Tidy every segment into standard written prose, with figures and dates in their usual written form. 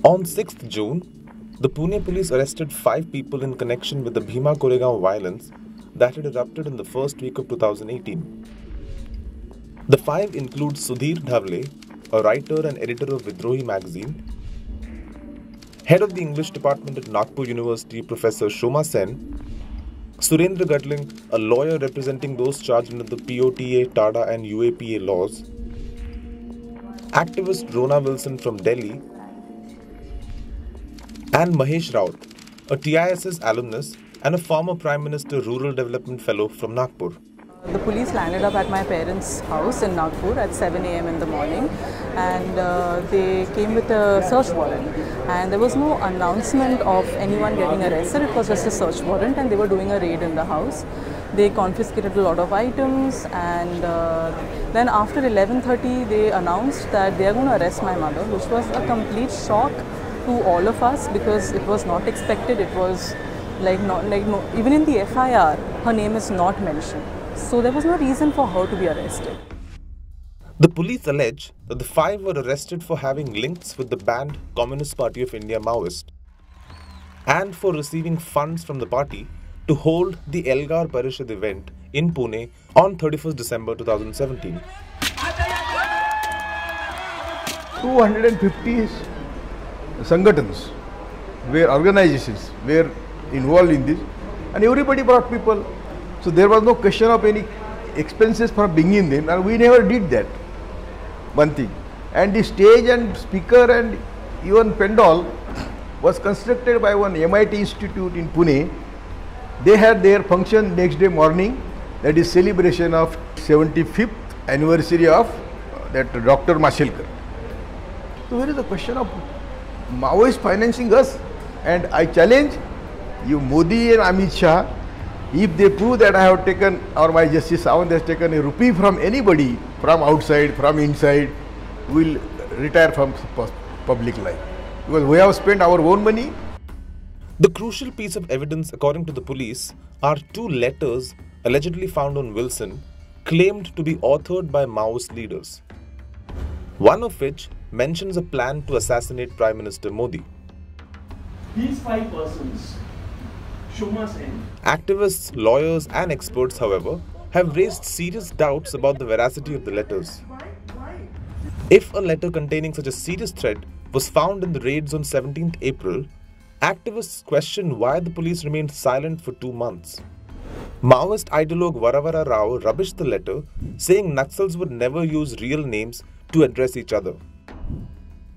On 6th June, the Pune Police arrested 5 people in connection with the Bhima Koregaon violence that had erupted in the first week of 2018. The 5 include Sudhir Dhavle, a writer and editor of Vidrohi magazine, head of the English department at Nagpur University, Professor Shoma Sen, Surendra Gatling, a lawyer representing those charged under the POTA, TADA and UAPA laws, activist Rona Wilson from Delhi, and Mahesh Raut, a TISS alumnus and a former Prime Minister Rural Development Fellow from Nagpur. The police landed up at my parents' house in Nagpur at 7 a.m. in the morning, and they came with a search warrant. And there was no announcement of anyone getting arrested, it was just a search warrant, and they were doing a raid in the house. They confiscated a lot of items, and then after 11:30 they announced that they are going to arrest my mother, which was a complete shock to all of us because it was not expected. It was even in the FIR, her name is not mentioned. So there was no reason for her to be arrested. The police allege that the 5 were arrested for having links with the banned Communist Party of India Maoist and for receiving funds from the party to hold the Elgar Parishad event in Pune on 31st December 2017. 250 sangatans, organizations were involved in this, and everybody brought people. So there was no question of any expenses for bringing them, and we never did that. One thing. And the stage and speaker and even Pendal was constructed by one MIT institute in Pune. They had their function next day morning, that is celebration of 75th anniversary of that Dr. Mashelkar. So here is the question of Maoist financing us, and I challenge you, Modi and Amit Shah, if they prove that I have taken, or my Justice Sawant has taken a rupee from anybody, from outside, from inside, we will retire from public life. Because we have spent our own money. The crucial piece of evidence, according to the police, are 2 letters allegedly found on Wilson, claimed to be authored by Maoist leaders. One of which mentions a plan to assassinate Prime Minister Modi. These 5 persons, Shoma Sen, activists, lawyers and experts, however, have raised serious doubts about the veracity of the letters. If a letter containing such a serious threat was found in the raids on 17th April, activists question why the police remained silent for 2 months. Maoist ideologue Varavara Rao rubbished the letter, saying Naxals would never use real names to address each other.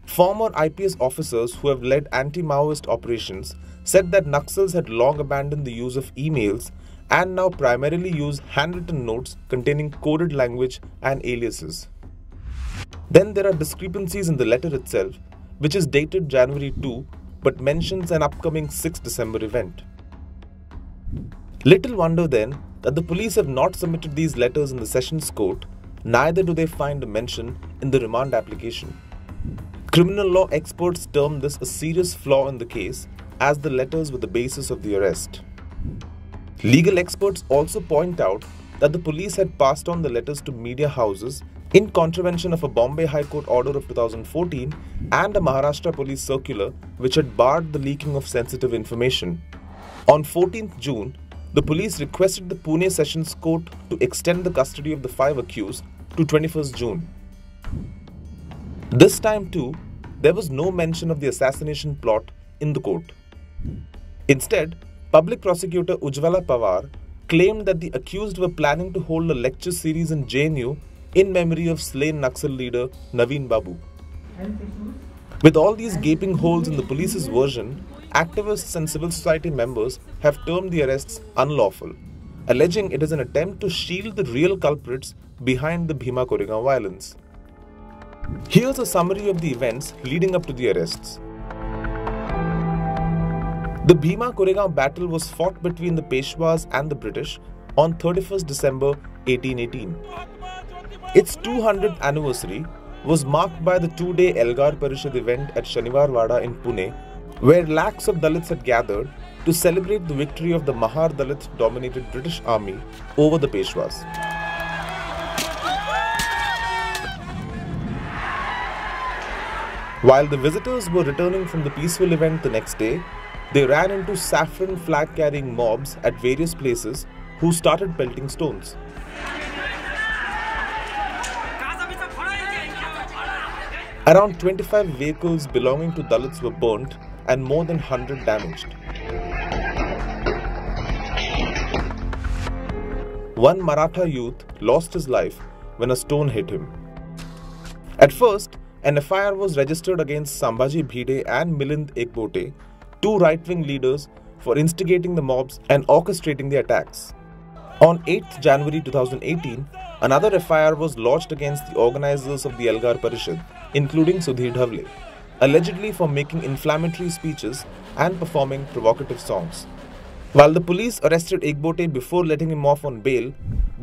Former IPS officers who have led anti-Maoist operations said that Naxals had long abandoned the use of emails and now primarily use handwritten notes containing coded language and aliases. Then there are discrepancies in the letter itself, which is dated January 2 but mentions an upcoming 6th December event. Little wonder then that the police have not submitted these letters in the Sessions Court, neither do they find a mention in the remand application. Criminal law experts term this a serious flaw in the case, as the letters were the basis of the arrest. Legal experts also point out that the police had passed on the letters to media houses in contravention of a Bombay High Court order of 2014 and a Maharashtra police circular which had barred the leaking of sensitive information. On 14th June, the police requested the Pune Sessions Court to extend the custody of the 5 accused to 21st June. This time too, there was no mention of the assassination plot in the court. Instead, Public Prosecutor Ujjwala Pawar claimed that the accused were planning to hold a lecture series in JNU in memory of slain Naxal leader Naveen Babu. With all these gaping holes in the police's version, activists and civil society members have termed the arrests unlawful, alleging it is an attempt to shield the real culprits behind the Bhima Koregaon violence. Here's a summary of the events leading up to the arrests. The Bhima Koregaon battle was fought between the Peshwas and the British on 31st December 1818. Its 200th anniversary was marked by the 2-day Elgar Parishad event at Shaniwar Wada in Pune, where lakhs of Dalits had gathered to celebrate the victory of the Mahar Dalit-dominated British Army over the Peshwas. While the visitors were returning from the peaceful event the next day, they ran into saffron flag-carrying mobs at various places who started pelting stones. Around 25 vehicles belonging to Dalits were burnt and more than 100 damaged. One Maratha youth lost his life when a stone hit him. At first, an FIR was registered against Sambhaji Bhide and Milind Ekbote, two right-wing leaders, for instigating the mobs and orchestrating the attacks. On 8th January 2018, another FIR was lodged against the organizers of the Elgar Parishad, including Sudhir Dhavle, allegedly for making inflammatory speeches and performing provocative songs. While the police arrested Ekbote before letting him off on bail,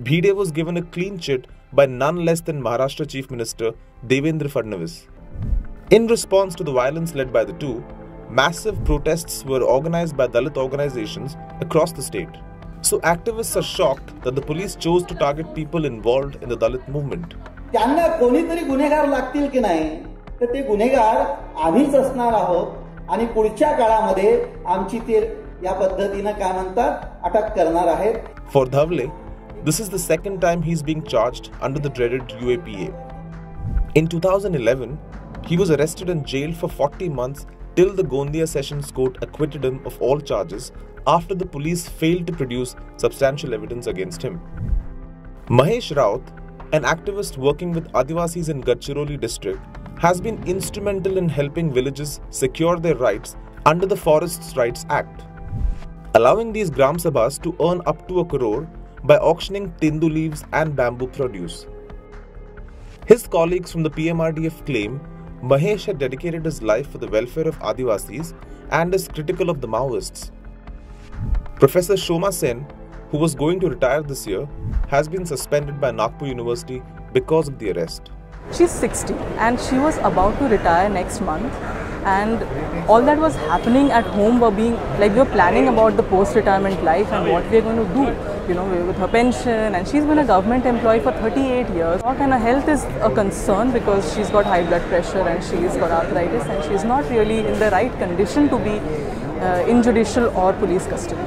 Bhide was given a clean chit by none less than Maharashtra Chief Minister Devendra Fadnavis. In response to the violence led by the two, massive protests were organized by Dalit organizations across the state. So activists are shocked that the police chose to target people involved in the Dalit movement. त्यांना कोणीतरी गुन्हेगार लागतील की नाही तर ते गुन्हेगार आम्हीच असणार आहोत आणि पुढच्या काळामध्ये आमची ते या पद्धतीने काय म्हणतात अटक करणार आहेत. For Dhavle, this is the second time he is being charged under the dreaded UAPA. In 2011, he was arrested and jailed for 40 months till the Gondia Sessions Court acquitted him of all charges after the police failed to produce substantial evidence against him. Mahesh Raut, an activist working with Adivasis in Gadchiroli district, has been instrumental in helping villages secure their rights under the Forests Rights Act, allowing these Gram Sabhas to earn up to 1 crore by auctioning tindu leaves and bamboo produce. His colleagues from the PMRDF claim Mahesh had dedicated his life for the welfare of Adivasis and is critical of the Maoists. Professor Shoma Sen, who was going to retire this year, has been suspended by Nagpur University because of the arrest. She's 60 and she was about to retire next month, and all that was happening at home were being like we were planning about the post-retirement life and what we are going to do, you know, with her pension, and she's been a government employee for 38 years. And her health is a concern because she's got high blood pressure and she's got arthritis and she's not really in the right condition to be in judicial or police custody.